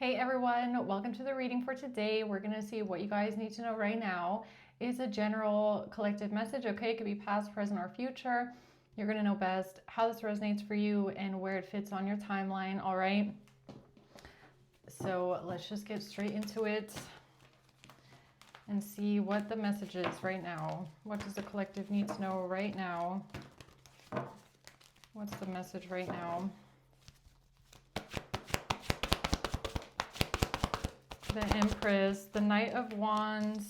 Hey everyone, welcome to the reading for today. We're going to see what you guys need to know right now. It's a general collective message, okay? It could be past, present, or future. You're going to know best how this resonates for you and where it fits on your timeline, all right? So let's just get straight into it and see what the message is right now. What does the collective need to know right now? What's the message right now? The Empress, the Knight of Wands,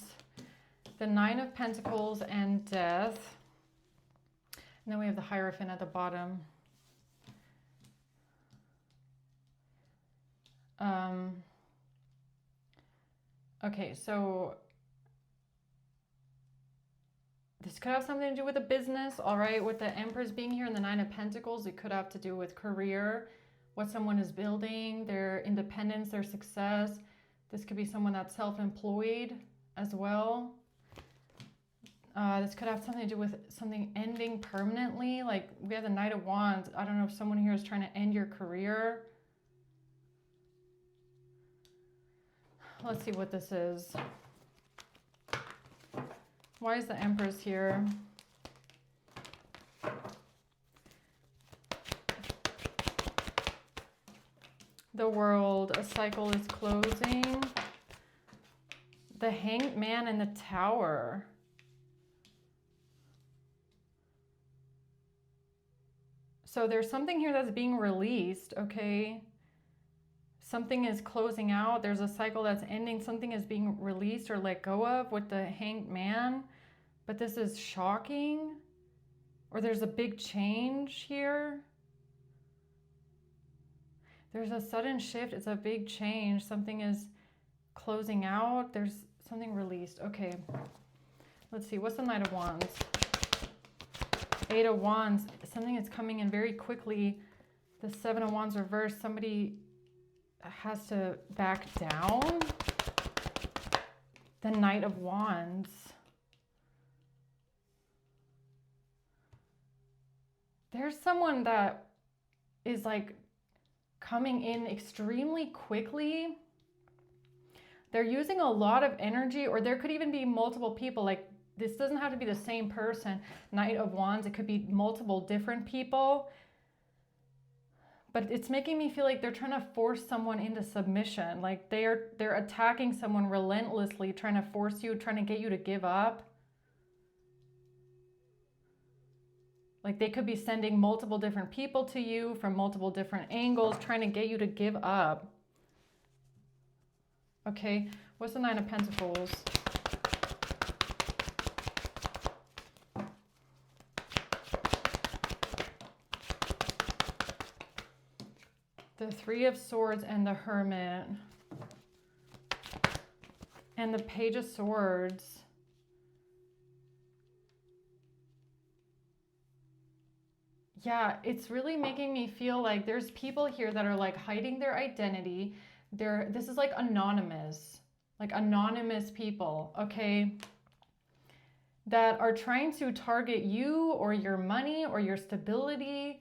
the Nine of Pentacles, and Death. And then we have the Hierophant at the bottom. Okay, so this could have something to do with a business, all right? With the Empress being here and the Nine of Pentacles, it could have to do with career, what someone is building, their independence, their success. This could be someone that's self-employed as well. This could have something to do with something ending permanently. Like we have the Knight of Wands. I don't know if someone here is trying to end your career. Let's see what this is. Why is the Empress here? The World, a cycle is closing. The Hanged Man and the Tower. So there's something here that's being released, okay? Something is closing out. There's a cycle that's ending. Something is being released or let go of with the Hanged Man. But this is shocking. Or there's a big change here. There's a sudden shift. It's a big change. Something is closing out. There's something released. Okay. Let's see. What's the Knight of Wands? Eight of Wands. Something is coming in very quickly. The Seven of Wands reversed. Somebody has to back down. The Knight of Wands. There's someone that is like coming in extremely quickly. They're using a lot of energy, or there could even be multiple people. Like this doesn't have to be the same person. Knight of Wands, it could be multiple different people. But it's making me feel like they're trying to force someone into submission. Like they're attacking someone relentlessly, trying to force you, trying to get you to give up. Like they could be sending multiple different people to you from multiple different angles, trying to get you to give up. Okay, what's the Nine of Pentacles? The Three of Swords and the Hermit. And the Page of Swords. Yeah, it's really making me feel like there's people here that are like hiding their identity. This is like anonymous people, okay? That are trying to target you or your money or your stability.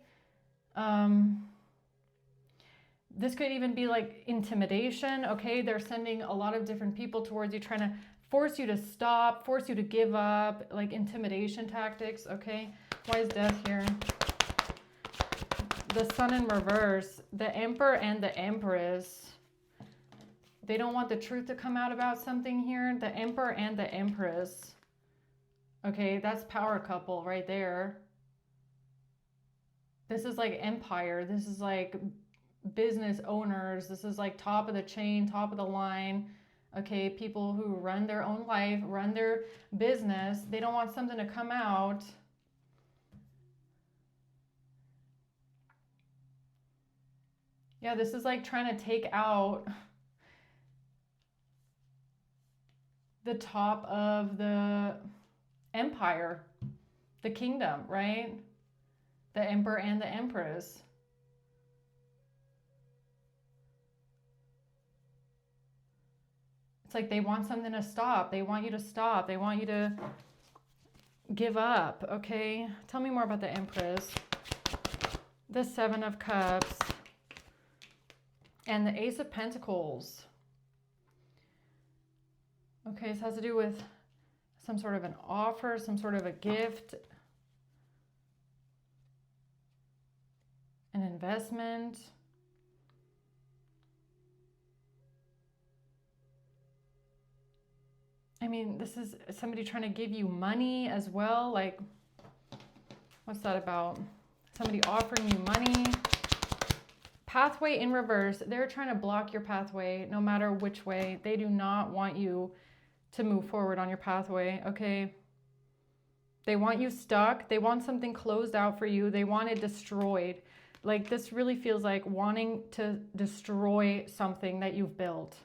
This could even be like intimidation, okay? They're sending a lot of different people towards you, trying to force you to stop, force you to give up, like intimidation tactics, okay? Why is Death here? The Sun in reverse, the Emperor and the Empress. They don't want the truth to come out about something here. The Emperor and the Empress. Okay, that's power couple right there. This is like empire. This is like business owners. This is like top of the chain, top of the line. Okay, people who run their own life, run their business. They don't want something to come out. Yeah, this is like trying to take out the top of the empire, the kingdom, right? The Emperor and the Empress. It's like they want something to stop. They want you to stop. They want you to give up, okay? Tell me more about the Empress. The Seven of Cups. And the Ace of Pentacles. Okay, this has to do with some sort of an offer, some sort of a gift, an investment. I mean, this is somebody trying to give you money as well. Like, what's that about? Somebody offering you money. Pathway in reverse. They're trying to block your pathway no matter which way. They do not want you to move forward on your pathway, okay? They want you stuck. They want something closed out for you. They want it destroyed. Like, this really feels like wanting to destroy something that you've built.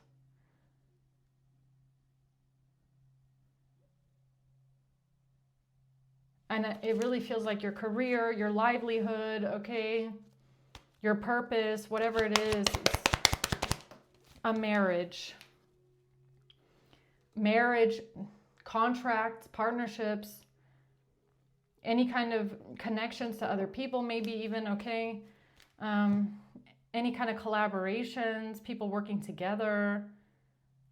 And it really feels like your career, your livelihood, okay? Your purpose, whatever it is, a marriage. Marriage, contracts, partnerships, any kind of connections to other people, maybe even, okay? Any kind of collaborations, people working together.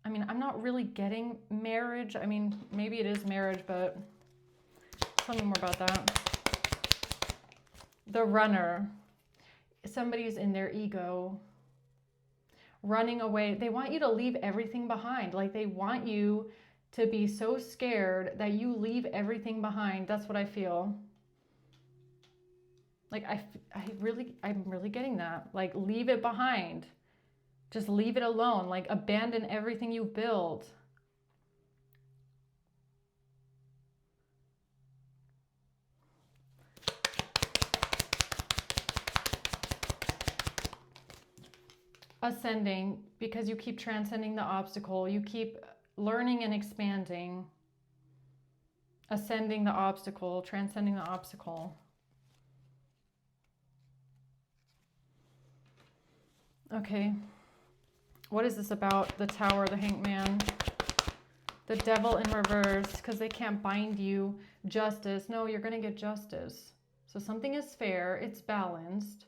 I mean, I'm not really getting marriage. I mean, maybe it is marriage, but tell me more about that. The runner. Somebody's in their ego, running away. They want you to leave everything behind. Like, they want you to be so scared that you leave everything behind. That's what I feel. Like, I'm really getting that. Like, leave it behind. Just leave it alone. Like, abandon everything you built. Ascending, because you keep transcending the obstacle. You keep learning and expanding. Ascending the obstacle, transcending the obstacle. Okay. What is this about? The Tower, the Hanged Man, the Devil in reverse, because they can't bind you. Justice. No, you're going to get justice. So something is fair. It's balanced.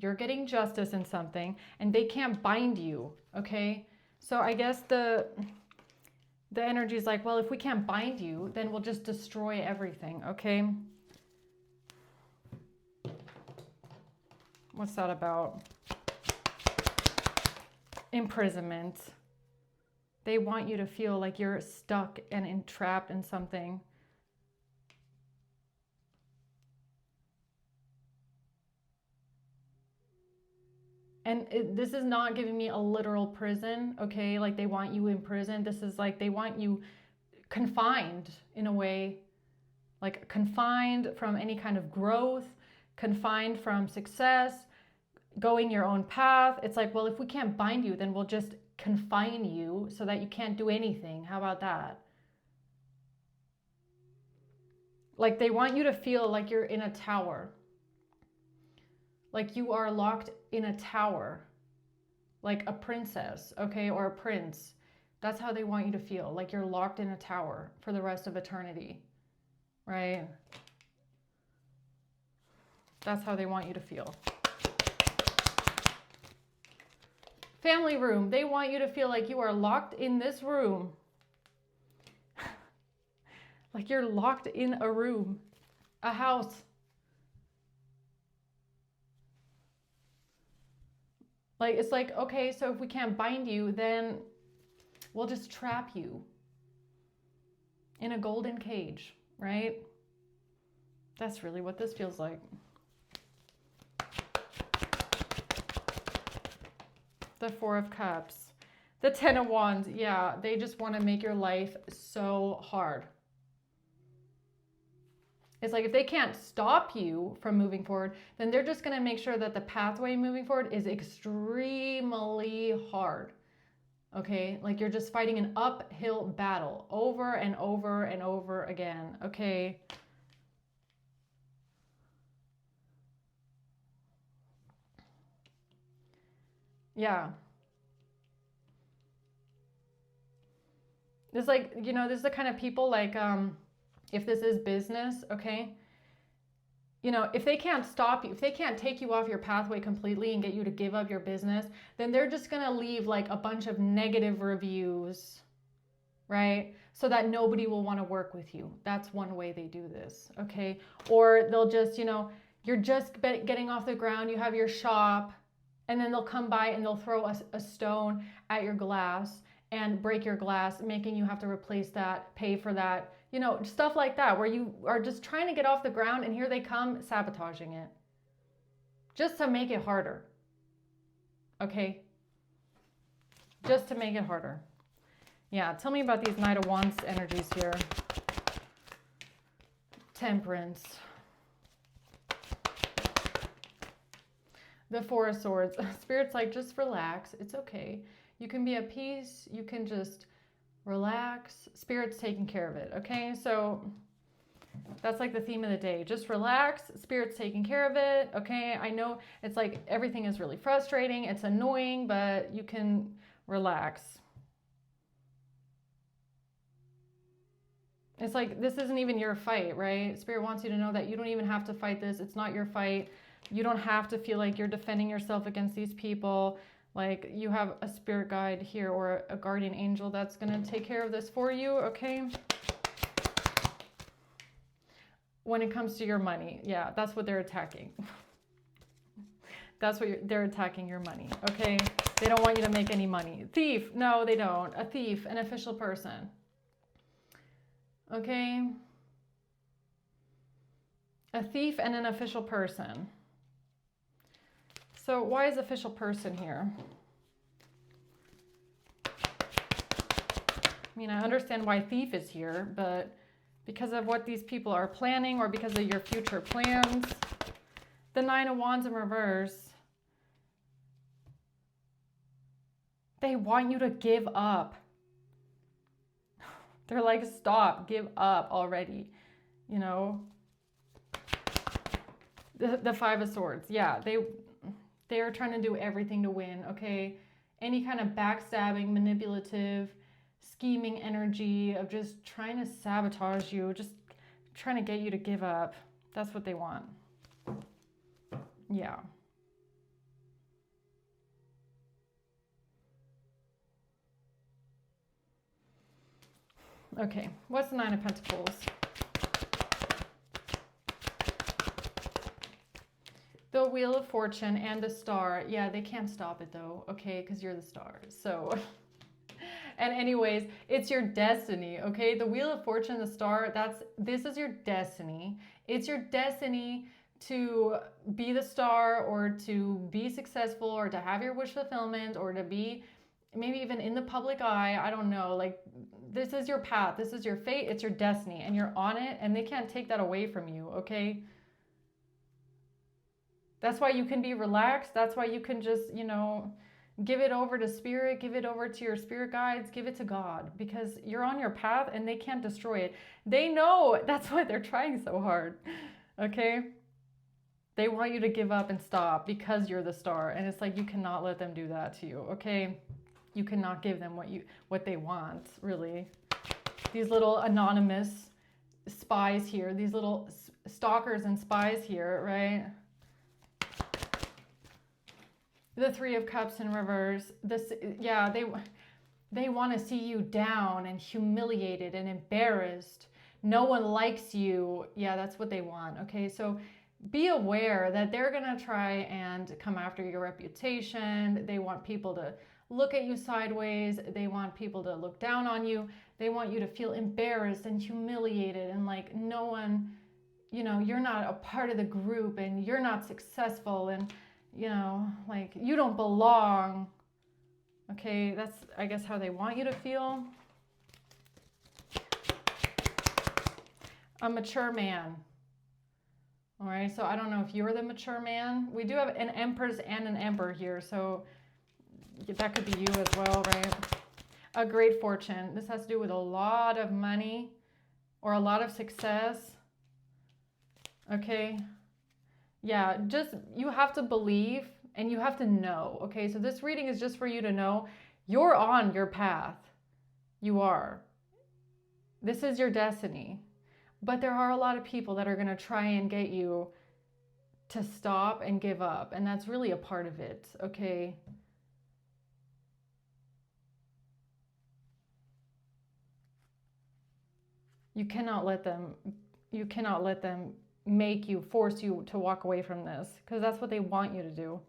You're getting justice in something, and they can't bind you, okay? So I guess the energy is like, well, if we can't bind you, then we'll just destroy everything, okay? What's that about? Imprisonment. They want you to feel like you're stuck and entrapped in something. And this is not giving me a literal prison, okay? Like, they want you in prison. This is like they want you confined in a way. Like, confined from any kind of growth, confined from success, going your own path. It's like, well, if we can't bind you, then we'll just confine you so that you can't do anything. How about that? Like, they want you to feel like you're in a tower. Like you are locked in a tower, like a princess, okay, or a prince. That's how they want you to feel, like you're locked in a tower for the rest of eternity, right? That's how they want you to feel. Family room. They want you to feel like you are locked in this room. Like you're locked in a room, a house. Like, it's like, okay, so if we can't bind you, then we'll just trap you in a golden cage, right? That's really what this feels like. The Four of Cups. The Ten of Wands. Yeah, they just want to make your life so hard. It's like if they can't stop you from moving forward, then they're just going to make sure that the pathway moving forward is extremely hard. Okay? Like you're just fighting an uphill battle over and over and over again. Okay? Yeah. It's like, you know, this is the kind of people like, if this is business, okay? you know, if they can't stop you, if they can't take you off your pathway completely and get you to give up your business, then they're just going to leave like a bunch of negative reviews, right? So that nobody will want to work with you. That's one way they do this, okay? Or they'll just, you know, you're just getting off the ground, you have your shop, and then they'll come by and they'll throw a stone at your glass and break your glass, making you have to replace that, pay for that, you know, stuff like that, where you are just trying to get off the ground and here they come sabotaging it just to make it harder, okay? Just to make it harder. Yeah, tell me about these Knight of Wands energies here. Temperance. The Four of Swords. Spirit's like, just relax. It's okay. You can be at peace. You can just relax. Spirit's taking care of it, okay? So that's like the theme of the day. Just relax. Spirit's taking care of it, okay? I know it's like everything is really frustrating. It's annoying, but you can relax. It's like, this isn't even your fight, right? Spirit wants you to know that you don't even have to fight this. It's not your fight. You don't have to feel like you're defending yourself against these people. Like, you have a spirit guide here or a guardian angel that's going to take care of this for you, okay? When it comes to your money, yeah, that's what they're attacking. That's what they're attacking, your money, okay? They don't want you to make any money. Thief, no, they don't. A thief, an official person. Okay? A thief and an official person. So why is official person here? I mean, I understand why thief is here, but because of what these people are planning or because of your future plans. The Nine of Wands in reverse. They want you to give up. They're like, stop, give up already, you know. The Five of Swords, yeah, they are trying to do everything to win, okay? Any kind of backstabbing, manipulative, scheming energy of just trying to sabotage you, just trying to get you to give up. That's what they want. Yeah. Okay, what's the Nine of Pentacles? The Wheel of Fortune and the Star. Yeah, they can't stop it though, okay, because you're the star. So, and anyways, it's your destiny, okay? The Wheel of Fortune, the Star, this is your destiny. It's your destiny to be the star or to be successful or to have your wish fulfillment or to be maybe even in the public eye. I don't know. Like, this is your path. This is your fate. It's your destiny and you're on it and they can't take that away from you, okay? That's why you can be relaxed. That's why you can just, you know, give it over to spirit, give it over to your spirit guides, give it to God because you're on your path and they can't destroy it. They know that's why they're trying so hard, okay? They want you to give up and stop because you're the star. And it's like, you cannot let them do that to you, okay? You cannot give them what they want, really. These little anonymous spies here, these little stalkers and spies here, right? The Three of Cups in reverse. This, yeah, they want to see you down and humiliated and embarrassed. No one likes you. Yeah, that's what they want. Okay, so be aware that they're going to try and come after your reputation. They want people to look at you sideways. They want people to look down on you. They want you to feel embarrassed and humiliated and like no one, you know, you're not a part of the group and you're not successful and, you know, like you don't belong. Okay, that's, I guess, how they want you to feel. A mature man. All right, so I don't know if you're the mature man. We do have an Empress and an Emperor here, so that could be you as well, right? A great fortune. This has to do with a lot of money or a lot of success. Okay. Yeah, just you have to believe and you have to know. Okay, so this reading is just for you to know you're on your path. You are. This is your destiny. But there are a lot of people that are going to try and get you to stop and give up. And that's really a part of it, okay? You cannot let them force you to walk away from this, because that's what they want you to do.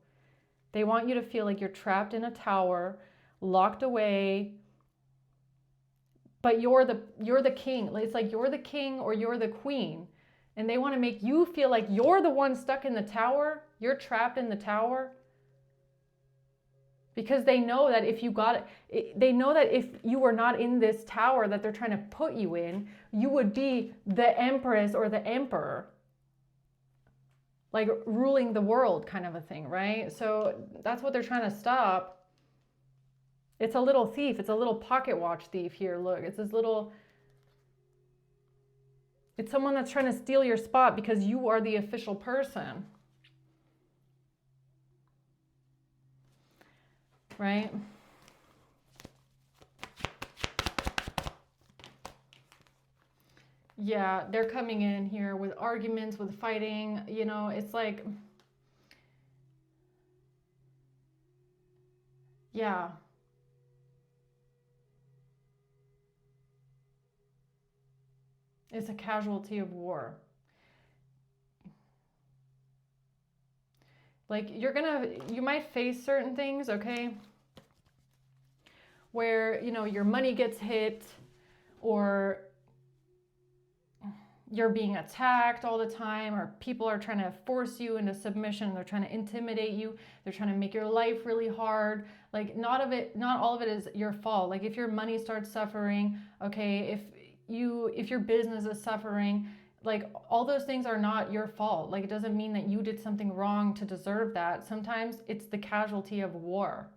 They want you to feel like you're trapped in a tower, locked away, but you're the king. It's like you're the king or you're the queen. And they want to make you feel like you're the one stuck in the tower. You're trapped in the tower. Because they know that if you were not in this tower that they're trying to put you in, you would be the empress or the emperor. Like ruling the world kind of a thing, right? So that's what they're trying to stop. It's a little thief. It's a little pocket watch thief here. Look, it's someone that's trying to steal your spot because you are the official person. Right? Yeah, they're coming in here with arguments, with fighting. You know, it's like, yeah. It's a casualty of war. Like you might face certain things, okay, where, you know, your money gets hit, or you're being attacked all the time, or people are trying to force you into submission. They're trying to intimidate you. They're trying to make your life really hard. Like not all of it is your fault. Like if your money starts suffering, okay, if your business is suffering, like all those things are not your fault. Like it doesn't mean that you did something wrong to deserve that. Sometimes it's the casualty of war.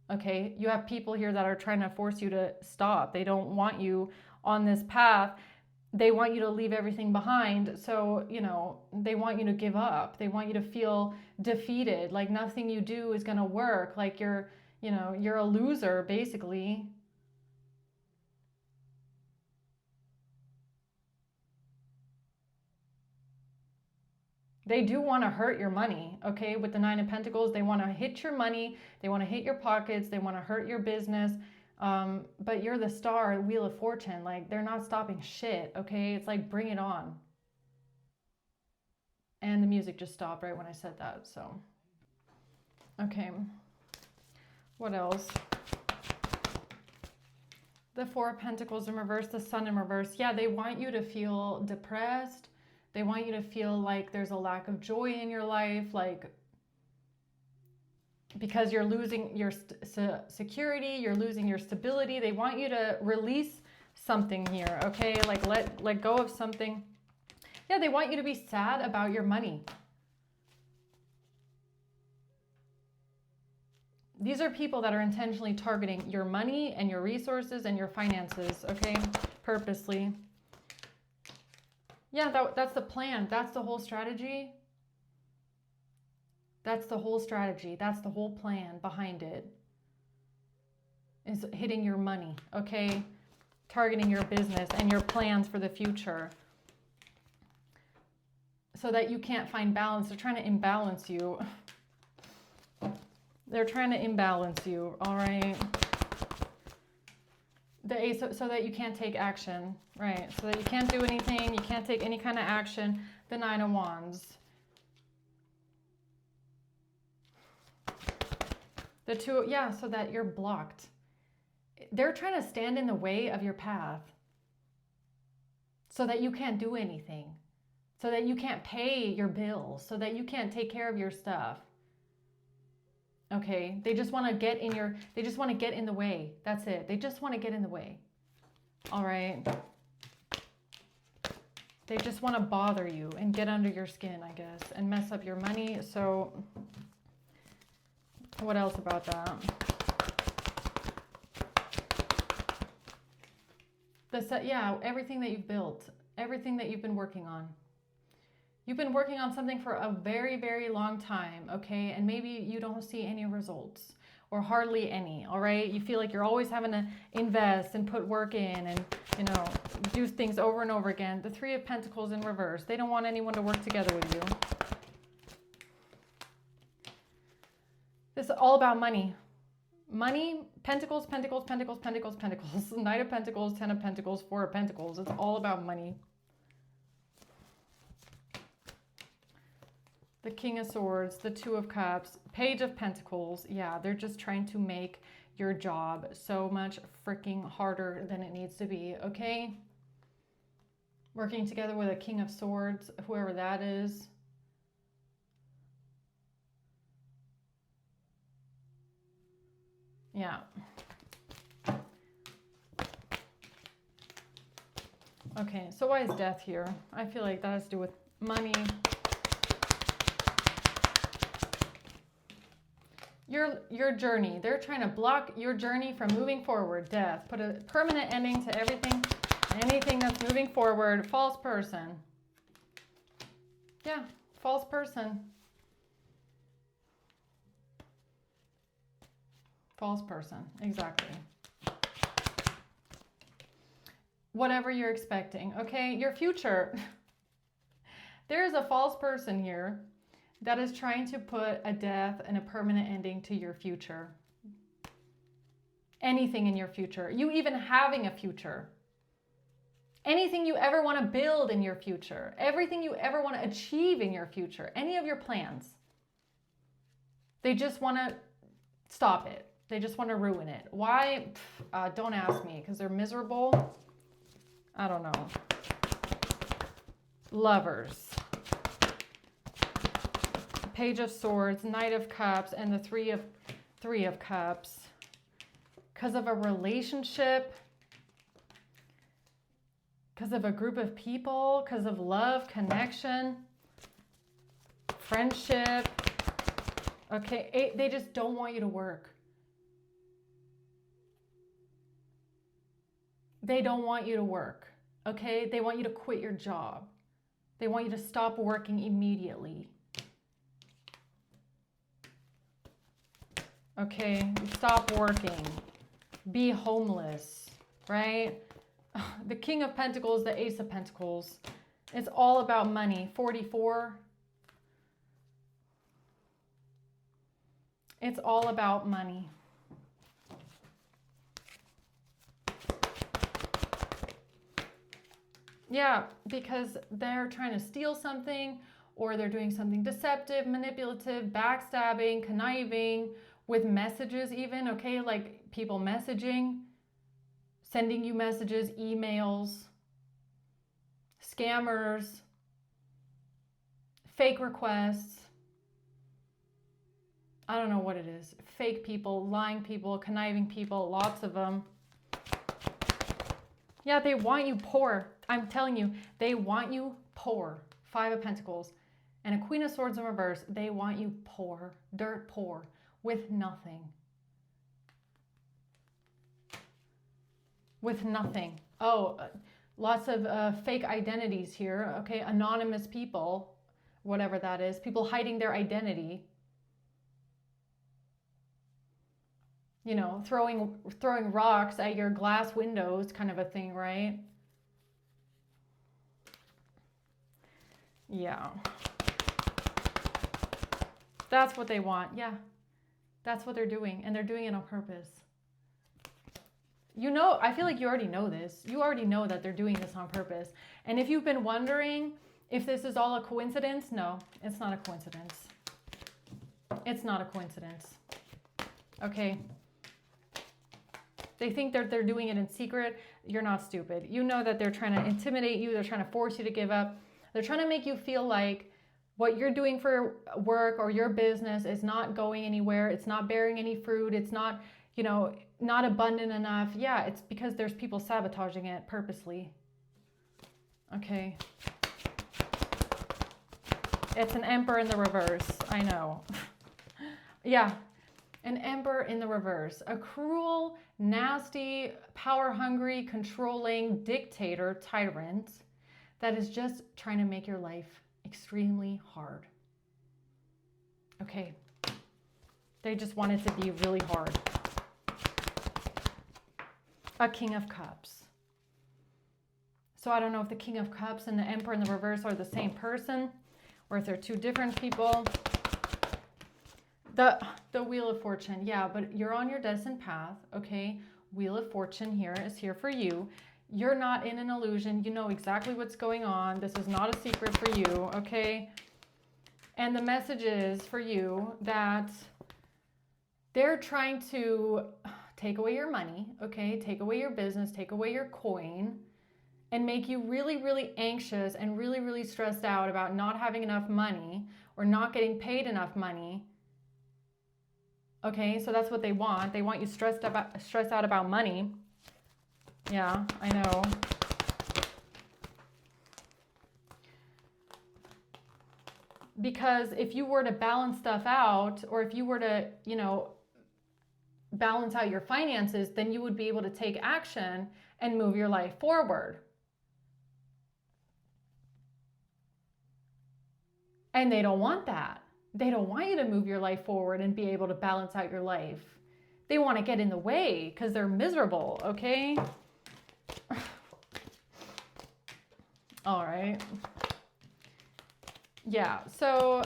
Okay, you have people here that are trying to force you to stop. They don't want you on this path. They want you to leave everything behind. So, you know, they want you to give up. They want you to feel defeated, like nothing you do is going to work, like you're a loser basically. They do want to hurt your money, okay? With the Nine of Pentacles, they want to hit your money. They want to hit your pockets. They want to hurt your business. But you're the star, Wheel of Fortune. Like, they're not stopping shit, okay? It's like, bring it on. And the music just stopped right when I said that, so. Okay. What else? The Four of Pentacles in reverse, the Sun in reverse. Yeah, they want you to feel depressed. They want you to feel like there's a lack of joy in your life, like because you're losing your security, you're losing your stability. They want you to release something here, okay? Like let go of something. Yeah, they want you to be sad about your money. These are people that are intentionally targeting your money and your resources and your finances, okay? Purposely. Yeah, that's the plan. That's the whole strategy. That's the whole strategy. That's the whole plan behind it. Is hitting your money, okay? Targeting your business and your plans for the future. So that you can't find balance. They're trying to imbalance you. They're trying to imbalance you, all right? The Ace, so that you can't take action, right? So that you can't do anything, you can't take any kind of action. The Nine of Wands. The Two, yeah, so that you're blocked. They're trying to stand in the way of your path so that you can't do anything, so that you can't pay your bills, so that you can't take care of your stuff. Okay, they just want to get in the way. That's it. They just want to get in the way. All right. They just want to bother you and get under your skin, I guess, and mess up your money. So what else about that? Yeah, everything that you've built, everything that you've been working on. You've been working on something for a very, very long time, okay? And maybe you don't see any results. or hardly any, all right? You feel like you're always having to invest and put work in and, you know, do things over and over again. The Three of Pentacles in reverse. They don't want anyone to work together with you. This is all about money. Money, Pentacles, Pentacles, Pentacles, Pentacles, Pentacles. Knight of Pentacles, Ten of Pentacles, Four of Pentacles. It's all about money. The King of Swords, the Two of Cups, Page of Pentacles. Yeah, they're just trying to make your job so much freaking harder than it needs to be, okay? Working together with a King of Swords, whoever that is. Yeah. Okay, so why is death here? I feel like that has to do with money. Your journey. They're trying to block your journey from moving forward. Death. Put a permanent ending to everything. Anything that's moving forward. False person. Yeah, false person. False person. Exactly. Whatever you're expecting. Okay, your future. There's a false person here that is trying to put a death and a permanent ending to your future. Anything in your future. You even having a future. Anything you ever want to build in your future. Everything you ever want to achieve in your future. Any of your plans. They just want to stop it. They just want to ruin it. Why? Don't ask me, because they're miserable. I don't know. Lovers. Page of Swords, Knight of Cups, and the Three of Cups. Because of a relationship, because of a group of people, because of love, connection, friendship. Okay, they just don't want you to work. They don't want you to work, okay? They want you to quit your job. They want you to stop working immediately. Okay, stop working. Be homeless, right? The King of Pentacles, the Ace of Pentacles. It's all about money. 44. It's all about money. Yeah, because they're trying to steal something, or they're doing something deceptive, manipulative, backstabbing, conniving, with messages even, okay? Like people messaging, sending you messages, emails, scammers, fake requests. I don't know what it is. Fake people, lying people, conniving people, lots of them. Yeah, they want you poor. I'm telling you, they want you poor. Five of Pentacles and a Queen of Swords in reverse. They want you poor, dirt poor, with nothing. With nothing. Oh, lots of fake identities here. Okay, anonymous people, whatever that is. People hiding their identity. You know, throwing rocks at your glass windows, kind of a thing, right? Yeah. That's what they want. Yeah. That's what they're doing. And they're doing it on purpose. You know, I feel like you already know this. You already know that they're doing this on purpose. And if you've been wondering if this is all a coincidence, no, it's not a coincidence. It's not a coincidence. Okay. They think that they're doing it in secret. You're not stupid. You know that they're trying to intimidate you. They're trying to force you to give up. They're trying to make you feel like what you're doing for work or your business is not going anywhere. It's not bearing any fruit. It's not, you know, not abundant enough. Yeah, it's because there's people sabotaging it purposely. Okay. It's an Emperor in the reverse. I know. Yeah. An Emperor in the reverse. A cruel, nasty, power-hungry, controlling dictator, tyrant that is just trying to make your life extremely hard. Okay. They just want it to be really hard. A King of Cups. So I don't know if the King of Cups and the Emperor in the reverse are the same person, or if they're two different people. The Wheel of Fortune, yeah, but you're on your destined path, okay? Wheel of Fortune here is here for you. You're not in an illusion. You know exactly what's going on. This is not a secret for you, okay? And the message is for you that they're trying to take away your money, okay? Take away your business, take away your coin, and make you really, really anxious and really, really stressed out about not having enough money or not getting paid enough money. Okay, so that's what they want. They want you stressed out about money. Yeah, I know. Because if you were to balance stuff out, or if you were to, balance out your finances, then you would be able to take action and move your life forward. And they don't want that. They don't want you to move your life forward and be able to balance out your life. They want to get in the way because they're miserable, okay? All right. Yeah, so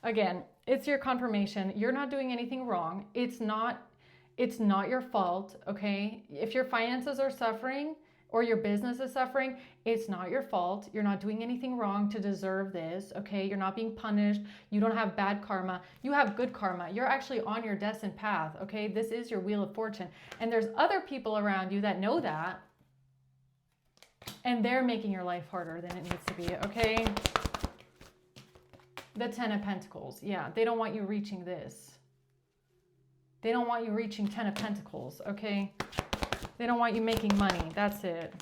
again, it's your confirmation. You're not doing anything wrong. It's not your fault, okay? If your finances are suffering or your business is suffering, it's not your fault. You're not doing anything wrong to deserve this, okay? You're not being punished. You don't have bad karma. You have good karma. You're actually on your destined path, okay? This is your Wheel of Fortune. And there's other people around you that know that, and they're making your life harder than it needs to be, okay? The Ten of Pentacles, yeah, they don't want you reaching this. They don't want you reaching 10 of Pentacles, okay? They don't want you making money. That's it.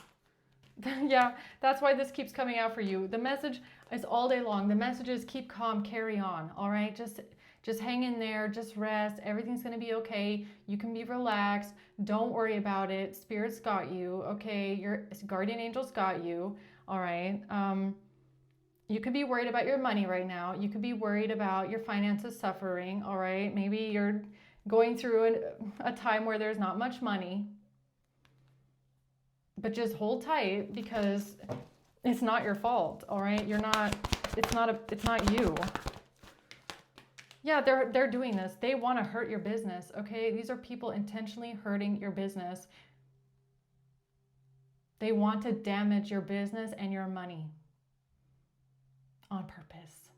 Yeah, that's why this keeps coming out for you. The message is all day long. The message is keep calm, carry on, all right? Just hang in there, just rest. Everything's going to be okay. You can be relaxed. Don't worry about it. Spirit's got you, okay? Your guardian angels got you, all right? You could be worried about your money right now. You could be worried about your finances suffering, all right? Maybe you're going through a time where there's not much money. But just hold tight because it's not your fault, all right? It's not you. Yeah, they're doing this. They want to hurt your business, okay? These are people intentionally hurting your business. They want to damage your business and your money on purpose.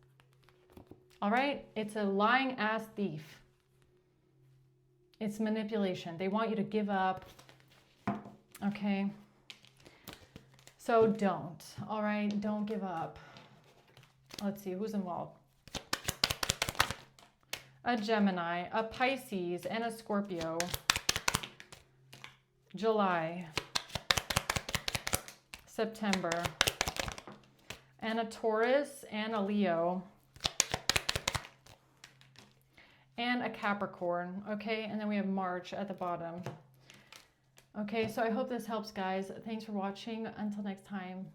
All right? It's a lying ass thief. It's manipulation. They want you to give up. Okay? So don't. All right? Don't give up. Let's see who's involved. A Gemini, a Pisces, and a Scorpio. July. September. And a Taurus and a Leo. And a Capricorn, okay? And then we have March at the bottom. Okay, so I hope this helps, guys. Thanks for watching. Until next time.